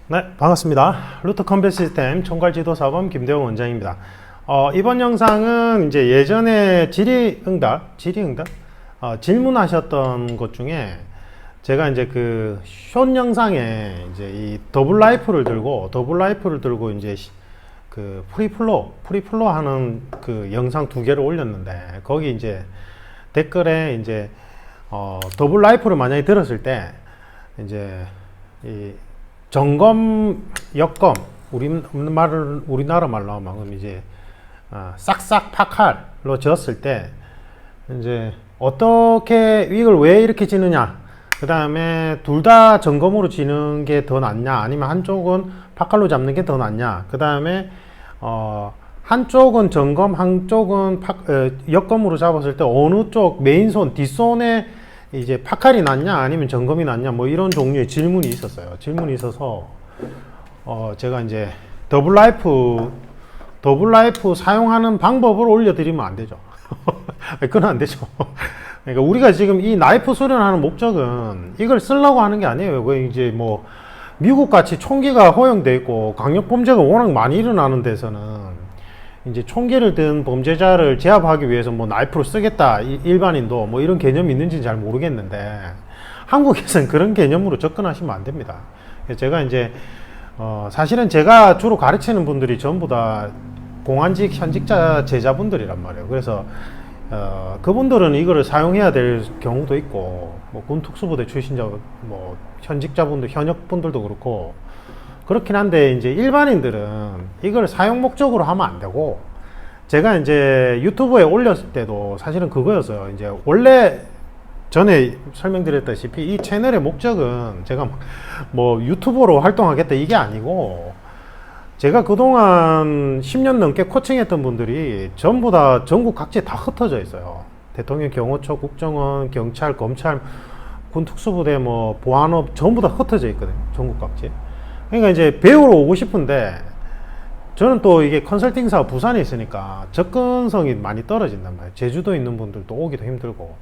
네, 반갑습니다. 루트 컴뱃 시스템 총괄지도사범 김대웅 원장입니다. 이번 영상은 이제 예전에 질의응답 질문하셨던 것 중에 제가 이제 그 숏 영상에 이제 이 더블 라이프를 들고 이제 그 프리플로 하는 그 영상 2개를 올렸는데, 거기 이제 댓글에 이제 더블 라이프를 만약에 들었을 때 이제 이 점검, 역검, 우리나라 말로 하면 이제 싹싹 파칼로 지었을 때 이제 어떻게 이걸 왜 이렇게 지느냐, 그 다음에 둘 다 점검으로 지는 게 더 낫냐, 아니면 한쪽은 파칼로 잡는 게 더 낫냐, 그 다음에 한쪽은 점검, 한쪽은 역검으로 잡았을 때 어느 쪽 메인손, 뒷손에 이제 파칼이 낫냐 아니면 점검이 낫냐, 뭐 이런 종류의 질문이 있었어요. 질문이 있어서 제가 이제 더블 라이프 사용하는 방법을 올려드리면 안 되죠. 그건 안 되죠. 그러니까 우리가 지금 이 나이프 수련하는 목적은 이걸 쓰려고 하는 게 아니에요. 그 이제 뭐 미국 같이 총기가 허용돼 있고 강력 범죄가 워낙 많이 일어나는 데서는 이제 총기를 든 범죄자를 제압하기 위해서 뭐 나이프로 쓰겠다, 일반인도 뭐 이런 개념이 있는지는 잘 모르겠는데, 한국에서는 그런 개념으로 접근하시면 안 됩니다. 제가 이제 사실은 제가 주로 가르치는 분들이 전부 다 공안직 현직자 제자분들이란 말이에요. 그래서 그분들은 이거를 사용해야 될 경우도 있고, 뭐 군특수부대 출신자, 뭐 현직자분들, 현역분들도 그렇고 그렇긴 한데, 이제 일반인들은 이걸 사용 목적으로 하면 안 되고, 제가 이제 유튜브에 올렸을 때도 사실은 그거였어요. 이제 원래 전에 설명드렸다시피 이 채널의 목적은 제가 뭐 유튜버로 활동하겠다 이게 아니고, 제가 그동안 10년 넘게 코칭했던 분들이 전부 다 전국 각지에 다 흩어져 있어요. 대통령 경호처, 국정원, 경찰, 검찰, 군특수부대, 뭐 보안업 전부 다 흩어져 있거든요. 전국 각지에. 그러니까 이제 배우러 오고 싶은데, 저는 또 이게 컨설팅사가 부산에 있으니까 접근성이 많이 떨어진단 말이에요. 제주도에 있는 분들도 오기도 힘들고.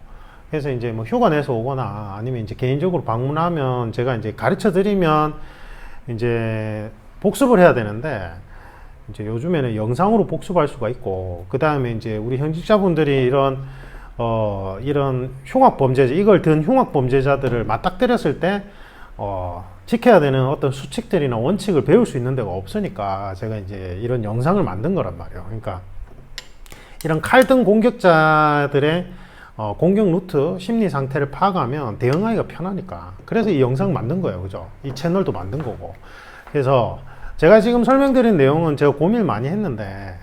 그래서 이제 뭐 휴가 내서 오거나 아니면 이제 개인적으로 방문하면 제가 이제 가르쳐 드리면 이제 복습을 해야 되는데, 이제 요즘에는 영상으로 복습할 수가 있고, 그 다음에 이제 우리 현직자분들이 이런 흉악 범죄자, 이걸 든 흉악 범죄자들을 맞닥뜨렸을 때 지켜야 되는 어떤 수칙들이나 원칙을 배울 수 있는 데가 없으니까 제가 이제 이런 영상을 만든 거란 말이에요. 그러니까 이런 칼등 공격자들의 공격 루트, 심리 상태를 파악하면 대응하기가 편하니까, 그래서 이 영상 만든 거예요. 그죠? 이 채널도 만든 거고. 그래서 제가 지금 설명드린 내용은 제가 고민을 많이 했는데,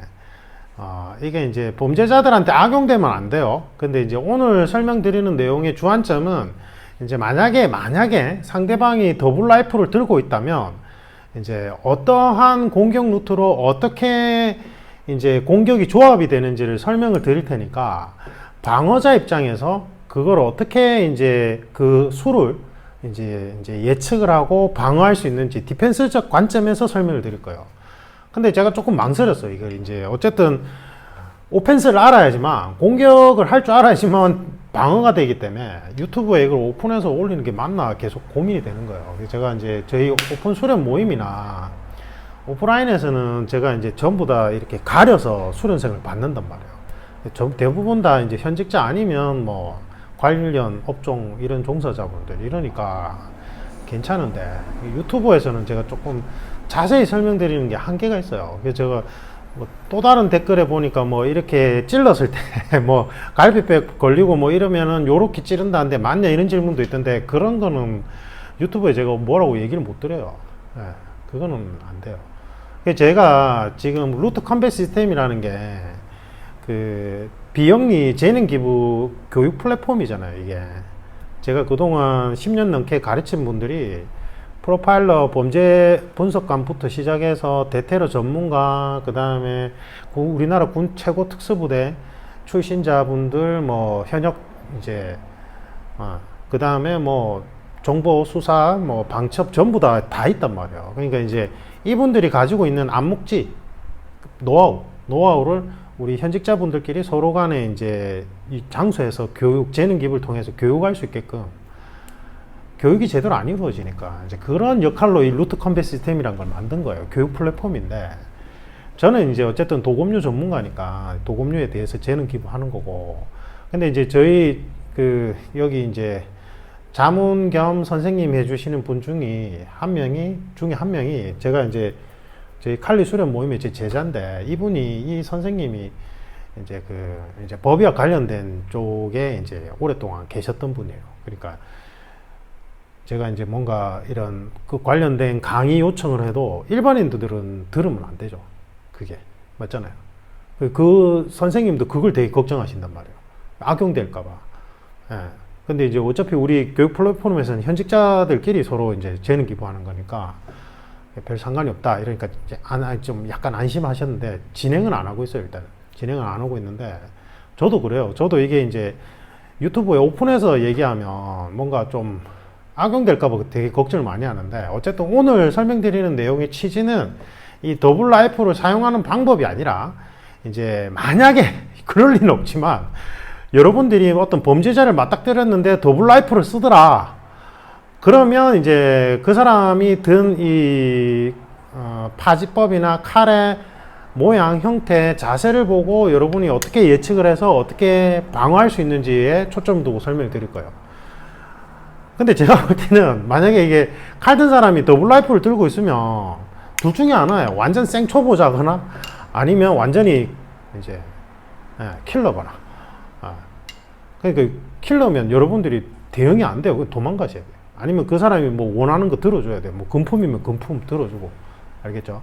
이게 이제 범죄자들한테 악용되면 안 돼요. 근데 이제 오늘 설명드리는 내용의 주안점은, 이제 만약에 상대방이 더블 라이프를 들고 있다면 이제 어떠한 공격 루트로 어떻게 이제 공격이 조합이 되는지를 설명을 드릴 테니까, 방어자 입장에서 그걸 어떻게 이제 그 수를 이제 예측을 하고 방어할 수 있는지 디펜스적 관점에서 설명을 드릴 거예요. 근데 제가 조금 망설였어요. 이걸 이제 어쨌든 오펜스를 알아야지만, 공격을 할 줄 알아야지만 방어가 되기 때문에 유튜브에 이걸 오픈해서 올리는 게 맞나 계속 고민이 되는 거예요. 제가 이제 저희 오픈 수련 모임이나 오프라인에서는 제가 이제 전부 다 이렇게 가려서 수련생을 받는단 말이에요. 대부분 다 이제 현직자 아니면 뭐 관련 업종 이런 종사자분들 이러니까 괜찮은데, 유튜브에서는 제가 조금 자세히 설명드리는 게 한계가 있어요. 그래서 제가 뭐 또 다른 댓글에 보니까 뭐 이렇게 찔렀을 때 뭐 갈비뼈 걸리고 뭐 이러면은 요렇게 찌른다는데 맞냐, 이런 질문도 있던데, 그런 거는 유튜브에 제가 뭐라고 얘기를 못 드려요. 그거는 안 돼요. 제가 지금 루트 컴뱃 시스템이라는 게 그 비영리 재능 기부 교육 플랫폼이잖아요. 이게 제가 그동안 10년 넘게 가르친 분들이 프로파일러, 범죄 분석관부터 시작해서 대테러 전문가, 그 다음에 우리나라 군 최고 특수부대 출신자분들, 뭐 현역 이제 그 다음에 뭐 정보 수사, 뭐 방첩 전부 다 있단 말이에요. 그러니까 이제 이분들이 가지고 있는 암묵지, 노하우를 우리 현직자분들끼리 서로 간에 이제 이 장소에서 교육, 재능 기부를 통해서 교육할 수 있게끔 교육이 제대로 안 이루어지니까 이제 그런 역할로 이 루트 컴뱃 시스템이란 걸 만든 거예요. 교육 플랫폼인데 저는 이제 어쨌든 도검류 전문가니까 도검류에 대해서 재능 기부하는 거고, 근데 이제 저희 그 여기 이제 자문 겸 선생님 해주시는 분 중에 한 명이 제가 이제 저희 칼리 수련 모임의 제 제자인데, 이분이 이 선생님이 이제 이제 법의와 관련된 쪽에 이제 오랫동안 계셨던 분이에요. 그러니까 제가 이제 뭔가 이런 그 관련된 강의 요청을 해도 일반인들은 들으면 안 되죠. 그게 맞잖아요. 그 선생님도 그걸 되게 걱정하신단 말이에요. 악용될까봐. 예. 근데 이제 어차피 우리 교육 플랫폼에서는 현직자들끼리 서로 이제 재능 기부하는 거니까 별 상관이 없다. 이러니까 이제 좀 약간 안심하셨는데 진행은 안 하고 있어요. 일단 진행을 안 하고 있는데 저도 그래요. 저도 이게 이제 유튜브에 오픈해서 얘기하면 뭔가 좀 악용될까봐 되게 걱정을 많이 하는데, 어쨌든 오늘 설명드리는 내용의 취지는 이 더블 라이프를 사용하는 방법이 아니라, 이제 만약에 그럴 리는 없지만 여러분들이 어떤 범죄자를 맞닥뜨렸는데 더블 라이프를 쓰더라, 그러면 이제 그 사람이 든 이 파지법이나 칼의 모양, 형태, 자세를 보고 여러분이 어떻게 예측을 해서 어떻게 방어할 수 있는지에 초점 두고 설명을 드릴 거예요. 근데 제가 볼 때는 만약에 이게 칼 든 사람이 더블 라이프를 들고 있으면 둘 중에 하나예요. 완전 생초보자거나 아니면 완전히 이제 킬러거나. 그러니까 킬러면 여러분들이 대응이 안 돼요. 도망가셔야 돼요. 아니면 그 사람이 뭐 원하는 거 들어줘야 돼요. 뭐 금품이면 금품 들어주고. 알겠죠?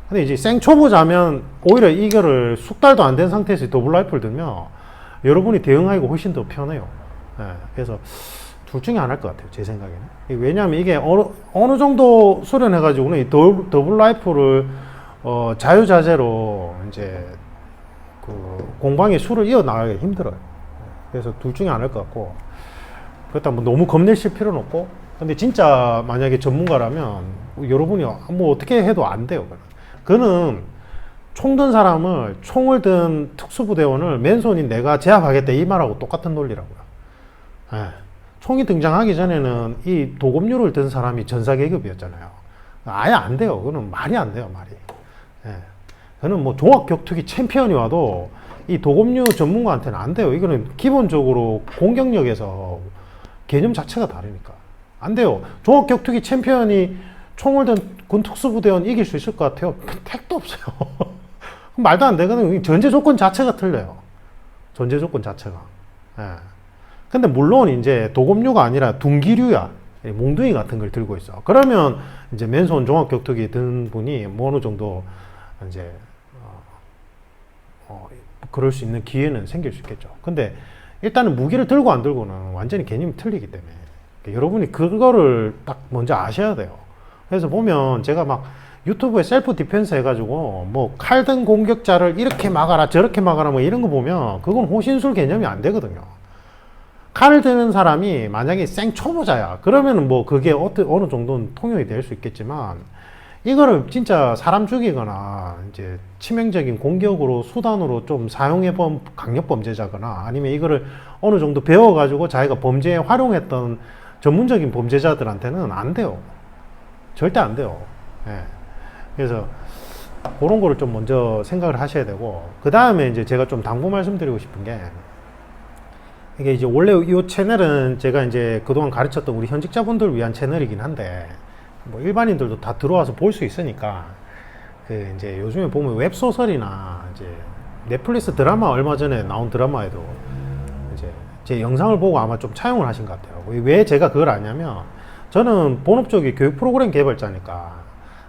근데 이제 생초보자면 오히려 이거를 숙달도 안 된 상태에서 더블 라이프를 들면 여러분이 대응하기가 훨씬 더 편해요. 그래서 둘 중에 하나일 것 같아요. 제 생각에는. 왜냐하면 이게 어느 정도 수련해가지고는 이 더블 라이프를 자유자재로 이제 그 공방의 수를 이어나가기 힘들어요. 그래서 둘 중에 하나일 것 같고, 그렇다고 뭐 너무 겁내실 필요는 없고, 근데 진짜 만약에 전문가라면 여러분이 뭐 어떻게 해도 안 돼요. 그는 총 든 사람을, 총을 든 특수부대원을 맨손인 내가 제압하겠다 이 말하고 똑같은 논리라고요. 총이 등장하기 전에는 이 도검류를 든 사람이 전사계급이었잖아요. 아예 안 돼요. 그거는 말이 안 돼요, 말이. 그는 뭐 종합격투기 챔피언이 와도 이 도검류 전문가한테는 안 돼요. 이거는 기본적으로 공격력에서 개념 자체가 다르니까. 안 돼요. 종합격투기 챔피언이 총을 든 군특수부대원 이길 수 있을 것 같아요? 택도 없어요. 말도 안 되거든요. 전제 조건 자체가 틀려요. 전제 조건 자체가. 근데 물론 이제 도검류가 아니라 둔기류야, 몽둥이 같은 걸 들고 있어. 그러면 이제 맨손 종합격투기 든 분이 뭐 어느 정도 이제 그럴 수 있는 기회는 생길 수 있겠죠. 근데 일단은 무기를 들고 안 들고는 완전히 개념이 틀리기 때문에 여러분이 그거를 딱 먼저 아셔야 돼요. 그래서 보면 제가 막 유튜브에 셀프 디펜스 해가지고 뭐 칼든 공격자를 이렇게 막아라 저렇게 막아라 뭐 이런 거 보면 그건 호신술 개념이 안 되거든요. 칼을 드는 사람이 만약에 생초보자야 그러면은 뭐 그게 어느 정도는 통용이 될 수 있겠지만, 이거를 진짜 사람 죽이거나 이제 치명적인 공격으로 수단으로 좀 사용해 본 강력 범죄자거나 아니면 이거를 어느 정도 배워가지고 자기가 범죄에 활용했던 전문적인 범죄자들한테는 안 돼요. 절대 안 돼요. 그래서 그런 거를 좀 먼저 생각을 하셔야 되고, 그 다음에 이제 제가 좀 당부 말씀드리고 싶은 게, 이게 이제 원래 이 채널은 제가 이제 그동안 가르쳤던 우리 현직자분들 위한 채널이긴 한데, 뭐 일반인들도 다 들어와서 볼 수 있으니까, 그 이제 요즘에 보면 웹소설이나 이제 넷플릭스 드라마, 얼마 전에 나온 드라마에도 이제 제 영상을 보고 아마 좀 차용을 하신 것 같아요. 왜 제가 그걸 아냐면, 저는 본업적인 교육 프로그램 개발자니까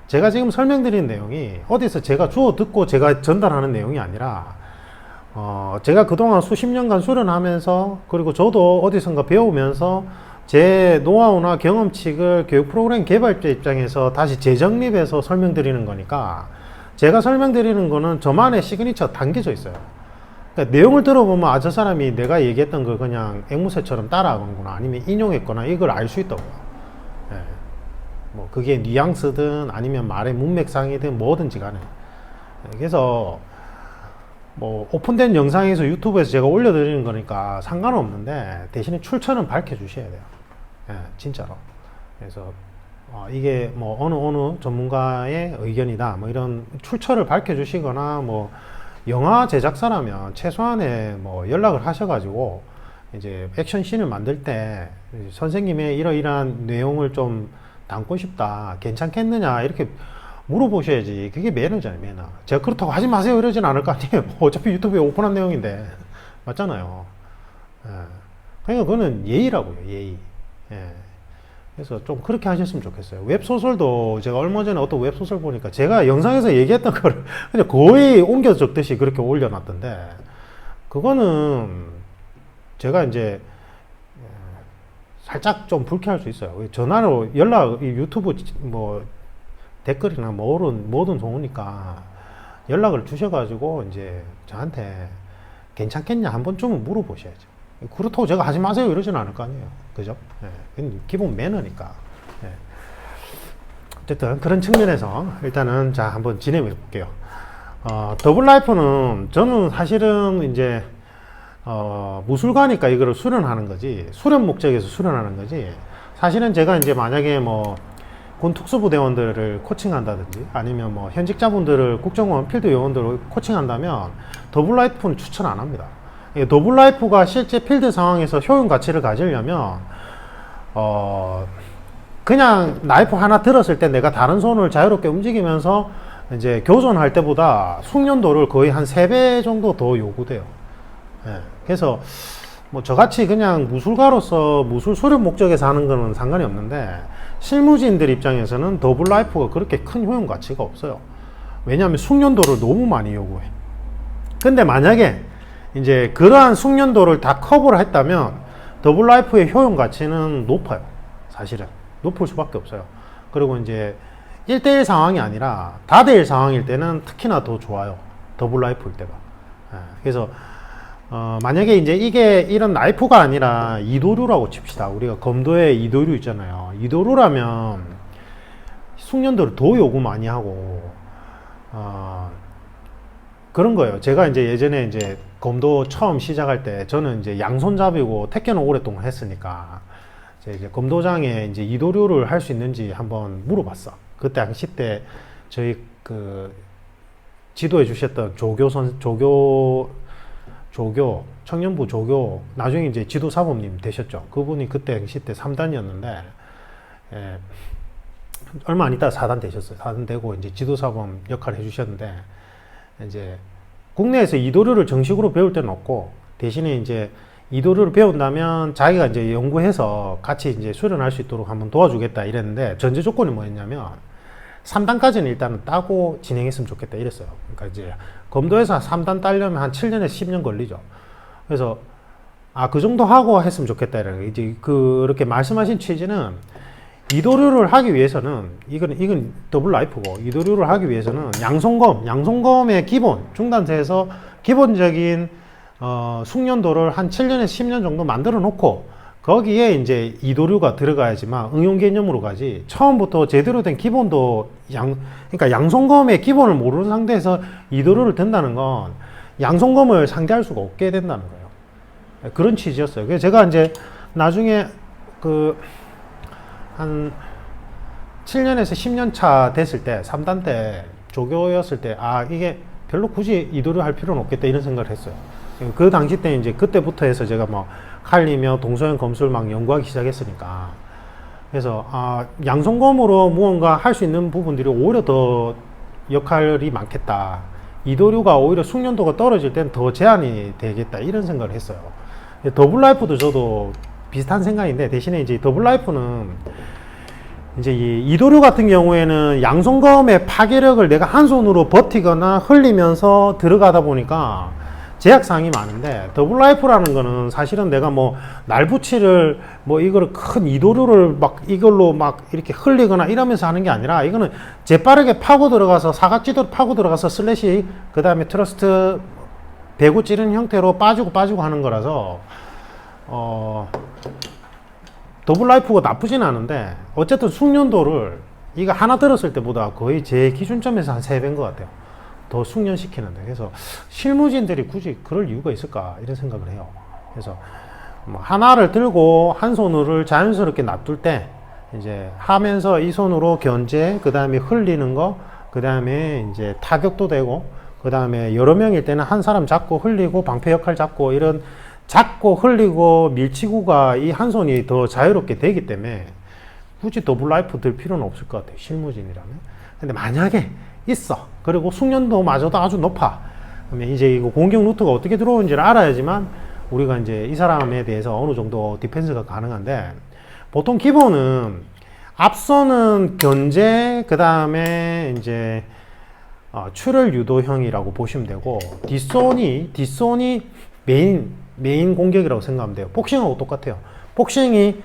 제가 지금 설명드리는 내용이 어디서 제가 주워 듣고 제가 전달하는 내용이 아니라, 제가 그동안 수십 년간 수련하면서, 그리고 저도 어디선가 배우면서 제 노하우나 경험칙을 교육 프로그램 개발자 입장에서 다시 재정립해서 설명드리는 거니까, 제가 설명드리는 거는 저만의 시그니처 담겨져 있어요. 그러니까 내용을 들어보면 저 사람이 내가 얘기했던 걸 그냥 앵무새처럼 따라하는구나, 아니면 인용했거나 이걸 알 수 있다고요. 뭐 그게 뉘앙스든 아니면 말의 문맥상이든 뭐든지 간에. 그래서 뭐 오픈된 영상에서 유튜브에서 제가 올려드리는 거니까 상관없는데, 대신에 출처는 밝혀 주셔야 돼요. 예, 진짜로. 그래서 이게 뭐 어느 전문가의 의견이다 뭐 이런 출처를 밝혀주시거나 뭐 영화 제작사라면 최소한의 뭐 연락을 하셔가지고 이제 액션씬을 만들 때 선생님의 이러이러한 내용을 좀 담고 싶다 괜찮겠느냐 이렇게 물어보셔야지. 그게 매너잖아요, 매너. 제가 그렇다고 하지 마세요 이러진 않을 거 아니에요. 어차피 유튜브에 오픈한 내용인데 맞잖아요. 예. 그러니까 그거는 예의라고요, 예의. 예. 그래서 좀 그렇게 하셨으면 좋겠어요. 웹소설도 제가 얼마 전에 어떤 웹소설 보니까 제가 영상에서 얘기했던 거를 그냥 거의 옮겨 적듯이 그렇게 올려놨던데 그거는 제가 이제 살짝 좀 불쾌할 수 있어요. 전화로 유튜브 뭐 댓글이나 뭐든 좋으니까 연락을 주셔가지고 이제 저한테 괜찮겠냐 한 번쯤은 물어보셔야죠. 그렇다고 제가 하지 마세요 이러지는 않을 거 아니에요. 그죠? 예, 기본 매너니까. 예. 어쨌든 그런 측면에서 일단은 자 한번 진행해 볼게요. 더블라이프는 저는 사실은 이제 무술가니까 이거를 수련하는 거지 수련 목적에서 수련하는 거지 사실은 제가 이제 만약에 뭐 군 특수부 대원들을 코칭한다든지 아니면 뭐 현직자분들을 국정원 필드 요원들을 코칭한다면 더블라이프는 추천 안 합니다. 더블라이프가 실제 필드 상황에서 효용 가치를 가지려면 그냥 나이프 하나 들었을 때 내가 다른 손을 자유롭게 움직이면서 이제 교전할 때보다 숙련도를 거의 한 3배 정도 더 요구돼요. 예. 그래서 뭐 저같이 그냥 무술가로서 무술 수련 목적에서 하는 거는 상관이 없는데 실무진들 입장에서는 더블라이프가 그렇게 큰 효용 가치가 없어요. 왜냐하면 숙련도를 너무 많이 요구해. 근데 만약에 이제 그러한 숙련도를 다 커버를 했다면 더블라이프의 효용 가치는 높아요. 사실은 높을 수밖에 없어요. 그리고 이제 1대1 상황이 아니라 다대1 상황일 때는 특히나 더 좋아요. 더블라이프일 때가. 그래서 만약에 이제 이게 이런 나이프가 아니라 이도류라고 칩시다. 우리가 검도에 이도류 있잖아요. 이도류라면 숙련도를 더 요구 많이 하고 그런 거예요. 제가 이제 예전에 이제 검도 처음 시작할 때 저는 이제 양손잡이고 택견을 오랫동안 했으니까 이제 검도장에 이제 이도류를 할 수 있는지 한번 물어봤어. 그때 당시 때 저희 그 지도해 주셨던 청년부 조교, 나중에 이제 지도사범님 되셨죠. 그분이 그때 당시 때 3단이었는데, 얼마 안 있다가 4단 되셨어요. 4단 되고 이제 지도사범 역할을 해주셨는데, 이제 국내에서 이도류를 정식으로 배울 때는 없고, 대신에 이제 이도류를 배운다면 자기가 이제 연구해서 같이 이제 수련할 수 있도록 한번 도와주겠다 이랬는데, 전제 조건이 뭐였냐면, 3단까지는 일단은 따고 진행했으면 좋겠다 이랬어요. 그러니까 이제 검도에서 3단 따려면 한 7년에서 10년 걸리죠. 그래서 그 정도 하고 했으면 좋겠다 이런 거. 이제 그렇게 말씀하신 취지는 이도류를 하기 위해서는 이건 더블라이프고 이도류를 하기 위해서는 양손검의 기본 중단세에서 기본적인 숙련도를 한 7년에서 10년 정도 만들어 놓고 거기에 이제 이도류가 들어가야지만 응용 개념으로 가지 처음부터 제대로 된 기본도 그러니까 양손검의 기본을 모르는 상태에서 이도류를 든다는 건 양손검을 상대할 수가 없게 된다는 거예요. 그런 취지였어요. 그래서 제가 이제 나중에 한 7년에서 10년 차 됐을 때 3단 때 조교였을 때 이게 별로 굳이 이도류 할 필요는 없겠다 이런 생각을 했어요. 그 당시 때 이제 그때부터 해서 제가 뭐 칼리며 동서양 검술 막 연구하기 시작했으니까 그래서 양손검으로 무언가 할 수 있는 부분들이 오히려 더 역할이 많겠다. 이도류가 오히려 숙련도가 떨어질 땐 더 제한이 되겠다 이런 생각을 했어요. 더블라이프도 저도 비슷한 생각인데 대신에 이제 더블라이프는 이제 이 이도류 같은 경우에는 양손검의 파괴력을 내가 한 손으로 버티거나 흘리면서 들어가다 보니까 제약사항이 많은데 더블라이프라는 거는 사실은 내가 뭐 날붙이를 뭐 이거를 큰 이도류를 막 이걸로 막 이렇게 흘리거나 이러면서 하는 게 아니라 이거는 재빠르게 파고 들어가서 사각지도 파고 들어가서 슬래시 그 다음에 트러스트 배구 찌르는 형태로 빠지고 하는 거라서 더블라이프가 나쁘진 않은데 어쨌든 숙련도를 이거 하나 들었을 때보다 거의 제 기준점에서 한 3배인 것 같아요. 더 숙련시키는데 그래서 실무진들이 굳이 그럴 이유가 있을까 이런 생각을 해요. 그래서 뭐 하나를 들고 한 손을 자연스럽게 놔둘 때 이제 하면서 이 손으로 견제, 그 다음에 흘리는 거, 그 다음에 이제 타격도 되고, 그 다음에 여러 명일 때는 한 사람 잡고 흘리고 방패 역할 잡고 이런 잡고 흘리고 밀치고가 이 한 손이 더 자유롭게 되기 때문에 굳이 더블 라이프 들 필요는 없을 것 같아요. 실무진이라면. 근데 만약에 있어. 그리고 숙련도마저도 아주 높아. 그러면 이제 이거 공격 루트가 어떻게 들어오는지를 알아야지만 우리가 이제 이 사람에 대해서 어느 정도 디펜스가 가능한데, 보통 기본은 앞선은 견제, 그 다음에 이제 출혈 유도형이라고 보시면 되고, 뒷손이 메인 공격이라고 생각하면 돼요. 복싱하고 똑같아요. 복싱이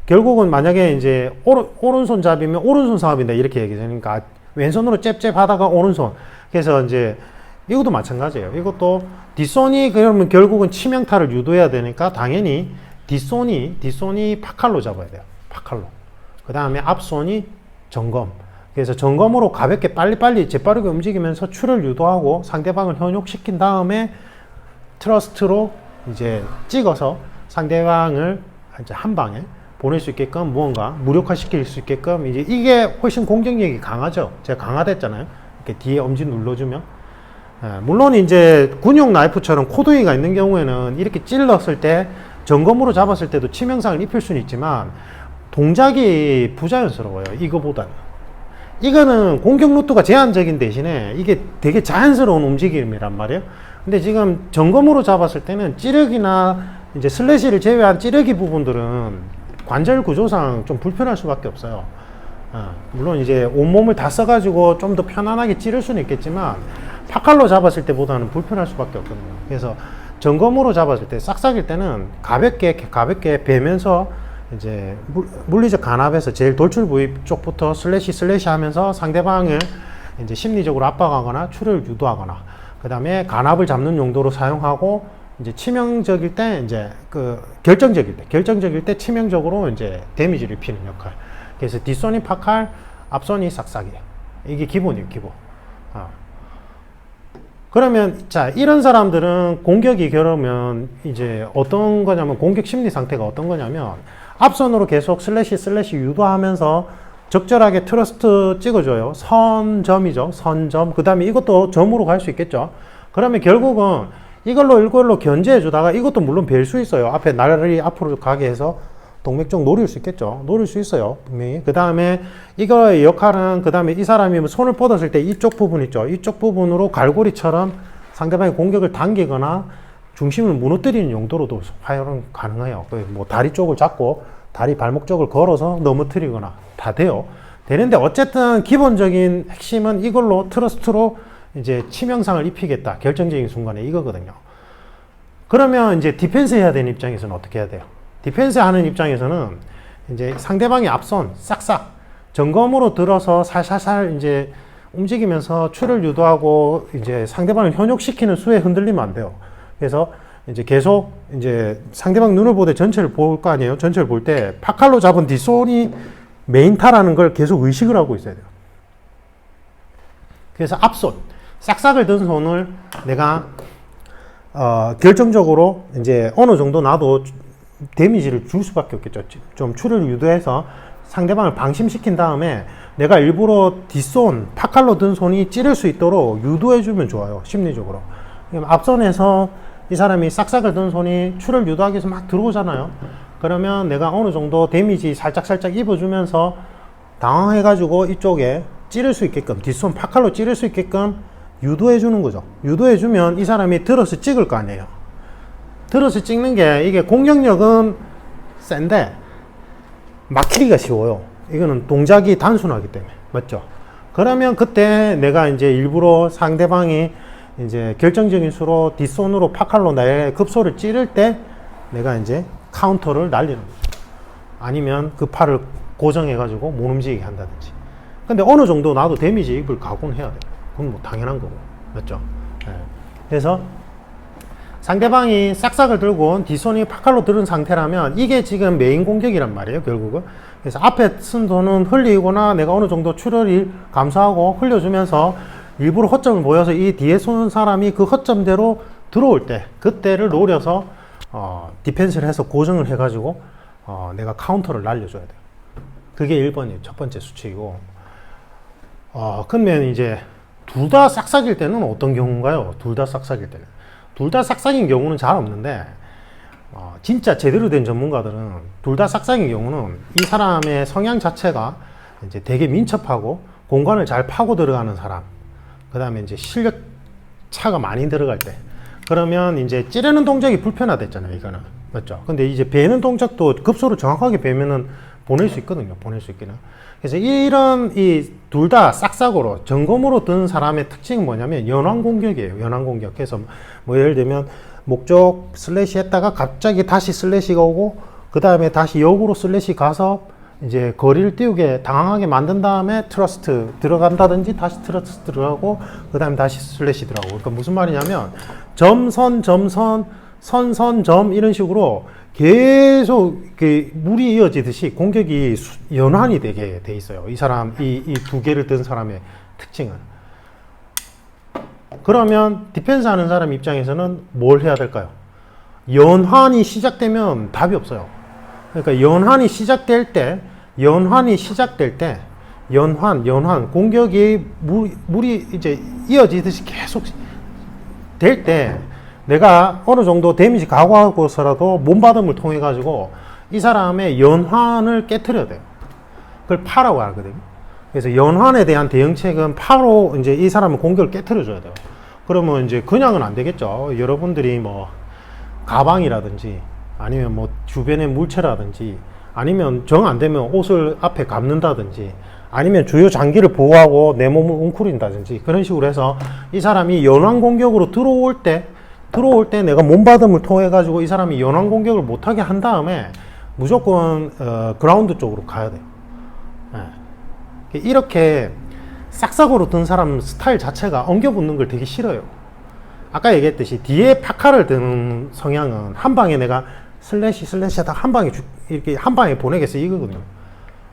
결국은 만약에 이제 오른손잡이면 오른손 사업인다 이렇게 얘기하니까 왼손으로 잽잽 하다가 오른손. 그래서 이제 이것도 마찬가지예요. 이것도 뒷손이 그러면 결국은 치명타를 유도해야 되니까 당연히 뒷손이 파칼로 잡아야 돼요. 파칼로. 그 다음에 앞손이 점검. 그래서 점검으로 가볍게 빨리빨리 재빠르게 움직이면서 출혈 유도하고 상대방을 현혹시킨 다음에 트러스트로 이제 찍어서 상대방을 이제 한 방에 보낼 수 있게끔 무언가 무력화시킬 수 있게끔 이제 이게 훨씬 공격력이 강하죠. 제가 강화됐잖아요. 이렇게 뒤에 엄지 눌러주면. 물론 이제 군용 나이프처럼 코드위가 있는 경우에는 이렇게 찔렀을 때 점검으로 잡았을 때도 치명상을 입힐 수는 있지만 동작이 부자연스러워요. 이거보다는. 이거는 공격 루트가 제한적인 대신에 이게 되게 자연스러운 움직임이란 말이에요. 근데 지금 점검으로 잡았을 때는 찌르기나 이제 슬래시를 제외한 찌르기 부분들은 관절 구조상 좀 불편할 수밖에 없어요. 물론 이제 온몸을 다 써가지고 좀 더 편안하게 찌를 수는 있겠지만 파칼로 잡았을 때보다는 불편할 수밖에 없거든요. 그래서 점검으로 잡았을 때 싹싹일 때는 가볍게 베면서 이제 물리적 간압에서 제일 돌출 부위 쪽부터 슬래시 하면서 상대방을 이제 심리적으로 압박하거나 출혈을 유도하거나, 그 다음에 간압을 잡는 용도로 사용하고, 이제 치명적일 때 이제 결정적일 때 치명적으로 이제 데미지를 입히는 역할. 그래서 뒷손이 파칼, 앞손이 싹싹이에요. 이게 기본이에요, 기본. 그러면 자, 이런 사람들은 공격이 그러면 이제 어떤 거냐면, 공격 심리 상태가 어떤 거냐면, 앞선으로 계속 슬래시 유도하면서 적절하게 트러스트 찍어줘요. 선점이죠. 선점. 그 다음에 이것도 점으로 갈 수 있겠죠. 그러면 결국은 이걸로 견제해 주다가 이것도 물론 벨 수 있어요. 앞에 나를 앞으로 가게 해서 동맥 쪽 노릴 수 있겠죠. 노릴 수 있어요. 분명히. 그 다음에 이거의 역할은, 그 다음에 이 사람이 손을 뻗었을 때 이쪽 부분 있죠. 이쪽 부분으로 갈고리처럼 상대방의 공격을 당기거나 중심을 무너뜨리는 용도로도 활용 가능해요. 뭐 다리 쪽을 잡고 다리 발목 쪽을 걸어서 넘어뜨리거나 다 돼요. 되는데 어쨌든 기본적인 핵심은 이걸로 트러스트로 이제 치명상을 입히겠다. 결정적인 순간에 이거거든요. 그러면 이제 디펜스 해야 되는 입장에서는 어떻게 해야 돼요? 디펜스 하는 입장에서는 이제 상대방의 앞선 싹싹 점검으로 들어서 살살살 이제 움직이면서 출혈 유도하고 이제 상대방을 현혹시키는 수에 흔들리면 안 돼요. 그래서 이제 계속 이제 상대방 눈을 보되 전체를 볼 거 아니에요. 전체를 볼 때 파칼로 잡은 뒷손이 메인타라는 걸 계속 의식을 하고 있어야 돼요. 그래서 앞손 싹싹을 든 손을 내가 결정적으로 이제 어느 정도 나도 데미지를 줄 수밖에 없겠죠. 좀 출혈을 유도해서 상대방을 방심시킨 다음에 내가 일부러 뒷손 파칼로 든 손이 찌를 수 있도록 유도해주면 좋아요. 심리적으로. 앞선에서 이 사람이 싹싹을 든 손이 출혈 유도하기 위해서 막 들어오잖아요. 그러면 내가 어느 정도 데미지 살짝 입어주면서 당황해가지고 이쪽에 찌를 수 있게끔, 뒷손 파칼로 찌를 수 있게끔 유도해주는 거죠. 유도해주면 이 사람이 들어서 찍을 거 아니에요. 들어서 찍는 게 이게 공격력은 센데 막히기가 쉬워요. 이거는 동작이 단순하기 때문에. 맞죠? 그러면 그때 내가 이제 일부러 상대방이 이제 결정적인 수로 뒷손으로 파칼로 나의 급소를 찌를 때 내가 이제 카운터를 날리는 거죠. 아니면 그 팔을 고정해가지고 못 움직이게 한다든지. 근데 어느 정도 나도 데미지 입을 각오는 해야 돼요. 그건 뭐 당연한 거고. 맞죠? 네. 그래서 상대방이 싹싹을 들고 뒷손이 파칼로 들은 상태라면 이게 지금 메인 공격이란 말이에요, 결국은. 그래서 앞에 쓴 손은 흘리거나 내가 어느 정도 출혈을 감소하고 흘려주면서 일부러 허점을 보여서 이 뒤에 쏘는 사람이 그 허점대로 들어올 때, 그때를 노려서 디펜스를 해서 고정을 해가지고 내가 카운터를 날려줘야 돼요. 그게 1번이에요. 첫 번째 수칙이고. 그러면 이제 둘 다 싹싹일 때는 어떤 경우인가요? 둘 다 싹싹일 때는. 둘 다 싹싹인 경우는 잘 없는데, 진짜 제대로 된 전문가들은 둘 다 싹싹인 경우는 이 사람의 성향 자체가 이제 되게 민첩하고 공간을 잘 파고 들어가는 사람, 그 다음에 이제 실력 차가 많이 들어갈 때, 그러면 이제 찌르는 동작이 불편하댔잖아요, 이거는. 맞죠? 근데 이제 베는 동작도 급소를 정확하게 베면은 보낼 수 있거든요, 보낼 수 있기는. 그래서 이런 이 둘 다 싹싹으로 점검으로 든 사람의 특징은 뭐냐면 연환 공격이에요. 연환 공격. 그래서 뭐 예를 들면 목적 슬래시 했다가 갑자기 다시 슬래시가 오고 그 다음에 다시 역으로 슬래시 가서 이제 거리를 띄우게 당황하게 만든 다음에 트러스트 들어간다든지 다시 트러스트 들어가고 그 다음에 다시 슬래시 들어가고. 그러니까 무슨 말이냐면 점선 점선 선선 점 이런 식으로 계속 물이 이어지듯이 공격이 연환이 되게 돼 있어요. 이 사람 이 두 개를 든 사람의 특징은. 그러면 디펜스 하는 사람 입장에서는 뭘 해야 될까요? 연환이 시작되면 답이 없어요. 그러니까 연환이 시작될 때 연환 공격이 물이 이제 이어지듯이 계속 될 때 내가 어느 정도 데미지 각오하고서라도 몸받음을 통해 가지고 이 사람의 연환을 깨트려야 돼요. 그걸 파라고 하거든요. 그래서 연환에 대한 대응책은 파로 이제 이 사람의 공격을 깨트려 줘야 돼요. 그러면 이제 그냥은 안 되겠죠. 여러분들이 뭐 가방이라든지 아니면 뭐 주변의 물체라든지 아니면 정 안 되면 옷을 앞에 감는다든지 아니면 주요 장기를 보호하고 내 몸을 웅크린다든지 그런 식으로 해서 이 사람이 연환 공격으로 들어올 때 내가 몸받음을 통해 가지고 이 사람이 연환 공격을 못하게 한 다음에 무조건 그라운드 쪽으로 가야 돼요. 네. 이렇게 싹싹으로 든 사람 스타일 자체가 엉겨붙는 걸 되게 싫어요. 아까 얘기했듯이 뒤에 파카를 드는 성향은 한 방에 내가 슬래시 하다 한 방에 이렇게 한 방에 보내겠어 이거거든요.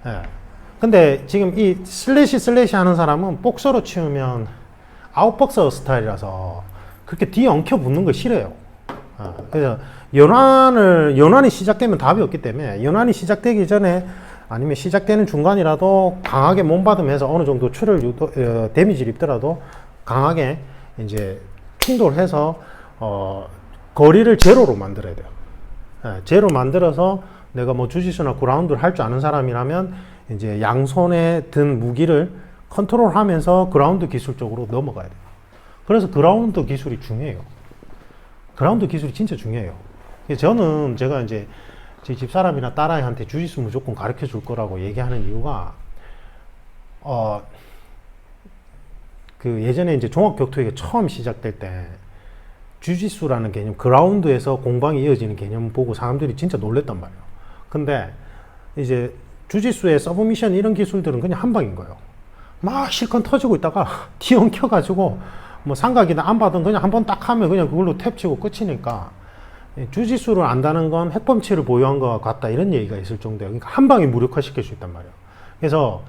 네. 근데 지금 이 슬래시 하는 사람은 복서로 치우면 아웃복서 스타일이라서 그렇게 뒤에 엉켜 붙는 걸 싫어요. 그래서 연환이 시작되면 답이 없기 때문에 연환이 시작되기 전에 아니면 시작되는 중간이라도 강하게 몸받음해서 어느 정도 데미지를 입더라도 강하게 이제 충돌해서 거리를 제로로 만들어야 돼요. 제로 만들어서 내가 뭐 주짓수나 그라운드를 할 줄 아는 사람이라면 이제 양손에 든 무기를 컨트롤하면서 그라운드 기술 쪽으로 넘어가야 돼요. 그래서 그라운드 기술이 중요해요. 그라운드 기술이 진짜 중요해요. 제가 이제 제 집사람이나 딸아이한테 주짓수 무조건 가르쳐 줄 거라고 얘기하는 이유가, 그 예전에 이제 종합격투기가 처음 시작될 때 주짓수라는 개념, 그라운드에서 공방이 이어지는 개념 보고 사람들이 진짜 놀랬단 말이에요. 근데 이제 주짓수의 서브미션 이런 기술들은 그냥 한 방인 거예요. 막 실컷 터지고 있다가 뒤엉켜가지고 뭐 삼각이나 안 받은 그냥 한 번 딱 하면 그냥 그걸로 탭 치고 끝이니까 주짓수를 안다는 건 핵범치를 보유한 것 같다 이런 얘기가 있을 정도예요. 그러니까 한 방에 무력화시킬 수 있단 말이에요. 그래서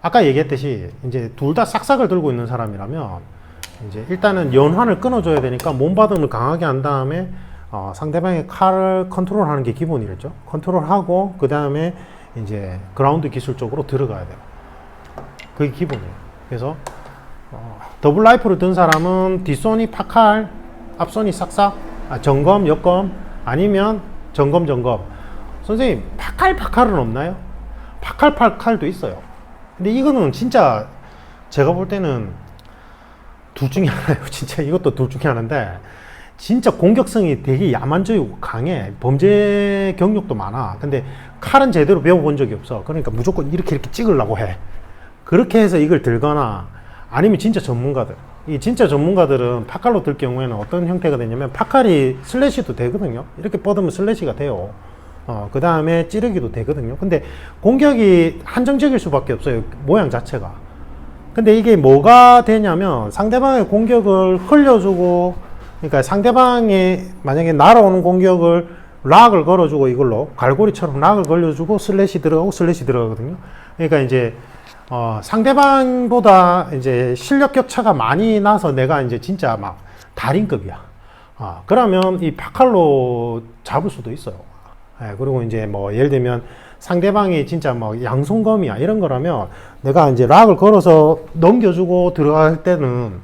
아까 얘기했듯이 이제 둘 다 싹싹을 들고 있는 사람이라면 이제 일단은 연환을 끊어줘야 되니까 몸받음을 강하게 한 다음에 상대방의 칼을 컨트롤하는 게 기본이겠죠. 컨트롤하고 그 다음에 이제 그라운드 기술 쪽으로 들어가야 돼요. 그게 기본이에요. 그래서 더블 라이프를 든 사람은 뒷손이 파칼, 앞손이 싹싹, 점검, 역검, 아니면 점검. 선생님, 파칼은 없나요? 파칼도 있어요. 근데 이거는 진짜 제가 볼 때는 둘 중에 하나예요. 진짜 이것도 둘 중에 하나인데 진짜 공격성이 되게 야만적이고 강해. 범죄 경력도 많아. 근데 칼은 제대로 배워본 적이 없어. 그러니까 무조건 이렇게 찍으려고 해. 그렇게 해서 이걸 들거나 아니면 진짜 전문가들. 이 진짜 전문가들은 파칼로 들 경우에는 어떤 형태가 되냐면 파칼이 슬래시도 되거든요. 이렇게 뻗으면 슬래시가 돼요. 그 다음에 찌르기도 되거든요. 근데 공격이 한정적일 수밖에 없어요. 모양 자체가. 근데 이게 뭐가 되냐면 상대방의 공격을 흘려주고, 그러니까 상대방이 만약에 날아오는 공격을 락을 걸어주고 이걸로 갈고리처럼 락을 걸려주고 슬래시 들어가거든요. 그러니까 이제 상대방보다 이제 실력 격차가 많이 나서 내가 이제 진짜 막 달인급이야. 그러면 이 파칼로 잡을 수도 있어요. 예, 그리고 이제 뭐 예를 들면 상대방이 진짜 뭐 양손검이야 이런 거라면 내가 이제 락을 걸어서 넘겨주고 들어갈 때는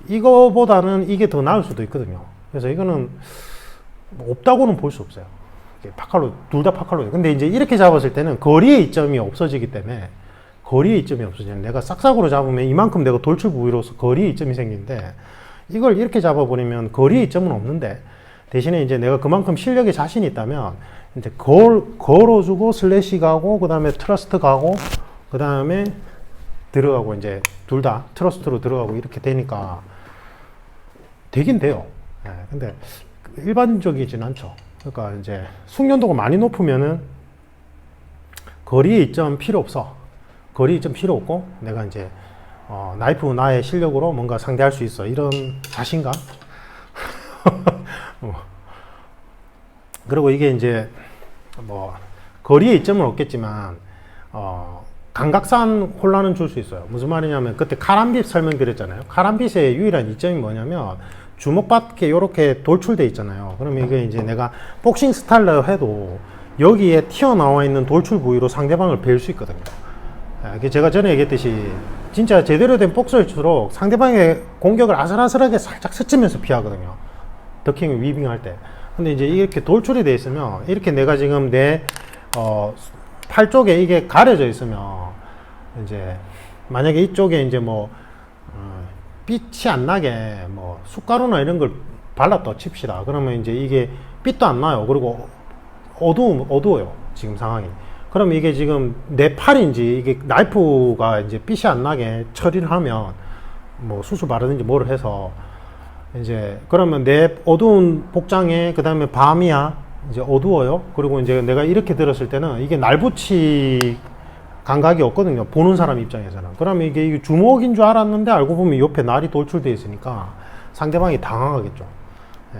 이거보다는 이게 더 나을 수도 있거든요. 그래서 이거는 뭐 없다고는 볼 수 없어요. 파칼로, 둘 다 파칼로. 근데 이제 이렇게 잡았을 때는 거리의 이점이 없어지기 때문에 거리의 이점이 없어지는, 내가 싹싹으로 잡으면 이만큼 내가 돌출 부위로서 거리의 이점이 생기는데 이걸 이렇게 잡아버리면 거리의 이점은 없는데 대신에 이제 내가 그만큼 실력에 자신이 있다면 이제 걸어주고 슬래시 가고 그 다음에 트러스트 가고 그 다음에 들어가고 이제 둘 다 트러스트로 들어가고 이렇게 되니까 되긴 돼요. 네, 근데 일반적이진 않죠. 그러니까 이제 숙련도가 많이 높으면은 거리의 이점 필요 없어. 거리 이점 필요 없고 내가 이제 나이프 나의 실력으로 뭔가 상대할 수 있어. 이런 자신감. 그리고 이게 이제 뭐 거리의 이점은 없겠지만 감각상 혼란은 줄 수 있어요. 무슨 말이냐면 그때 카람빗 설명드렸잖아요. 카람빗의 유일한 이점이 뭐냐면 주먹밖에 이렇게 돌출돼 있잖아요. 그러면 이게 이제 내가 복싱 스타일로 해도 여기에 튀어나와 있는 돌출 부위로 상대방을 벨 수 있거든요. 제가 전에 얘기했듯이 진짜 제대로 된 복서일수록 상대방의 공격을 아슬아슬하게 살짝 스치면서 피하거든요. 더킹, 위빙 할 때. 근데 이제 이렇게 돌출이 돼 있으면 이렇게 내가 지금 내 팔 쪽에 이게 가려져 있으면 이제 만약에 이쪽에 이제 뭐 빛이 안 나게 뭐 숟가루나 이런 걸 발랐다 칩시다. 그러면 이제 이게 빛도 안 나요. 그리고 어두워요. 지금 상황이. 그럼 이게 지금 내 팔인지 이게 나이프가 이제 빛이 안 나게 처리를 하면 뭐 수술 바르든지 뭐를 해서 이제 그러면 내 어두운 복장에 그 다음에 밤이야 이제 어두워요. 그리고 이제 내가 이렇게 들었을 때는 이게 날붙이 감각이 없거든요. 보는 사람 입장에서는. 그러면 이게 주먹인 줄 알았는데 알고 보면 옆에 날이 돌출되어 있으니까 상대방이 당황하겠죠. 예.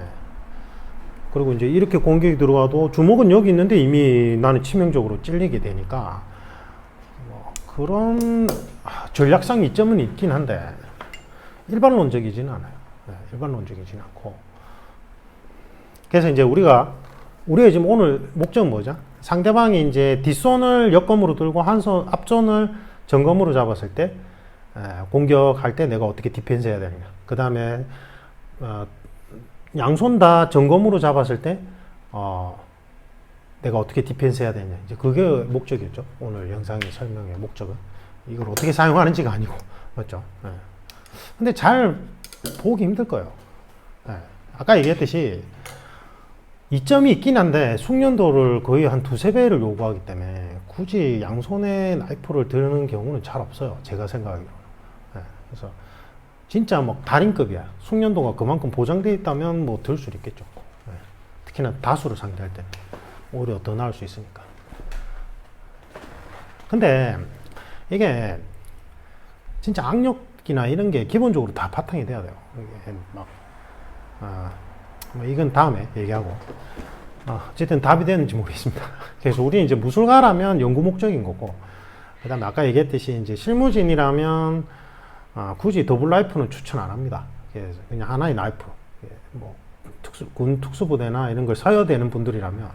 그리고 이제 이렇게 공격이 들어와도 주먹은 여기 있는데 이미 나는 치명적으로 찔리게 되니까 뭐 그런 전략상 이점은 있긴 한데 일반론적이지는 않아요. 예, 일반론적이지는 않고. 그래서 이제 우리가 지금 오늘 목적은 뭐죠? 상대방이 이제 뒷손을 옆검으로 들고 한 손 앞손을 정검으로 잡았을 때 공격할 때 내가 어떻게 디펜스 해야 되느냐. 그 다음에 양손 다 정검으로 잡았을 때 내가 어떻게 디펜스 해야 되느냐. 이제 그게 목적이었죠. 오늘 영상의 설명의 목적은. 이걸 어떻게 사용하는지가 아니고. 맞죠? 네. 근데 잘 보기 힘들 거예요. 네. 아까 얘기했듯이 이점이 있긴 한데 숙련도를 거의 한 두세 배를 요구하기 때문에 굳이 양손에 나이프를 드는 경우는 잘 없어요. 제가 생각하기로는. 네. 그래서 진짜 뭐 달인급이야. 숙련도가 그만큼 보장되어 있다면 뭐 들 수 있겠죠. 네. 특히나 다수를 상대할 때 오히려 더 나을 수 있으니까. 근데 이게 진짜 악력이나 이런 게 기본적으로 다 바탕이 돼야 돼요. 이게 막 뭐 이건 다음에 얘기하고. 어쨌든 답이 되는지 모르겠습니다. 그래서 우리 이제 무술가라면 연구 목적인 거고, 그 다음에 아까 얘기했듯이 이제 실무진이라면 굳이 더블 라이프는 추천 안 합니다. 그래서 그냥 하나의 나이프. 뭐 군 특수부대나 이런 걸 써야 되는 분들이라면,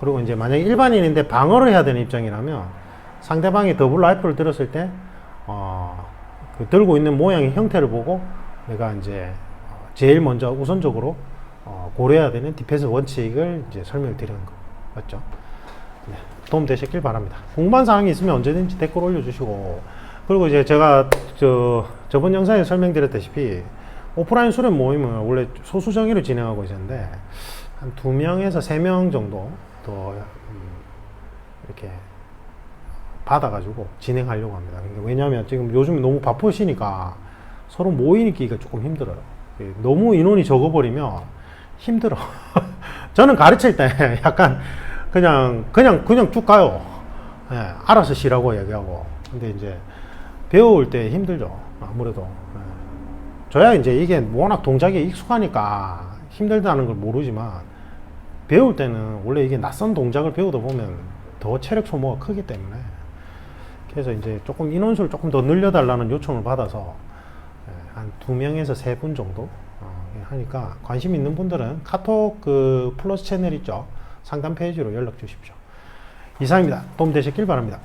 그리고 이제 만약에 일반인인데 방어를 해야 되는 입장이라면 상대방이 더블 라이프를 들었을 때 그 들고 있는 모양의 형태를 보고 내가 이제 제일 먼저 우선적으로 고려해야 되는 디펜스 원칙을 이제 설명을 드리는 거 맞죠? 네, 도움 되셨길 바랍니다. 궁금한 사항이 있으면 언제든지 댓글 올려주시고, 그리고 이제 제가 저번 영상에 설명드렸다시피 오프라인 수련 모임을 원래 소수 정예로 진행하고 있었는데 한 2명에서 3명 정도 더 이렇게 받아가지고 진행하려고 합니다. 왜냐하면 지금 요즘 너무 바쁘시니까 서로 모이기가 조금 힘들어요. 너무 인원이 적어버리면 힘들어. 저는 가르칠 때 약간 그냥 쭉 가요. 예, 알아서 쉬라고 얘기하고. 근데 이제 배울 때 힘들죠. 아무래도. 예. 저야 이제 이게 워낙 동작에 익숙하니까 힘들다는 걸 모르지만 배울 때는 원래 이게 낯선 동작을 배우다 보면 더 체력 소모가 크기 때문에, 그래서 이제 조금 인원수를 조금 더 늘려달라는 요청을 받아서 한 2명에서 3분 정도 하니까 관심 있는 분들은 카톡 그 플러스 채널 있죠. 상담 페이지로 연락 주십시오. 이상입니다. 도움 되셨길 바랍니다.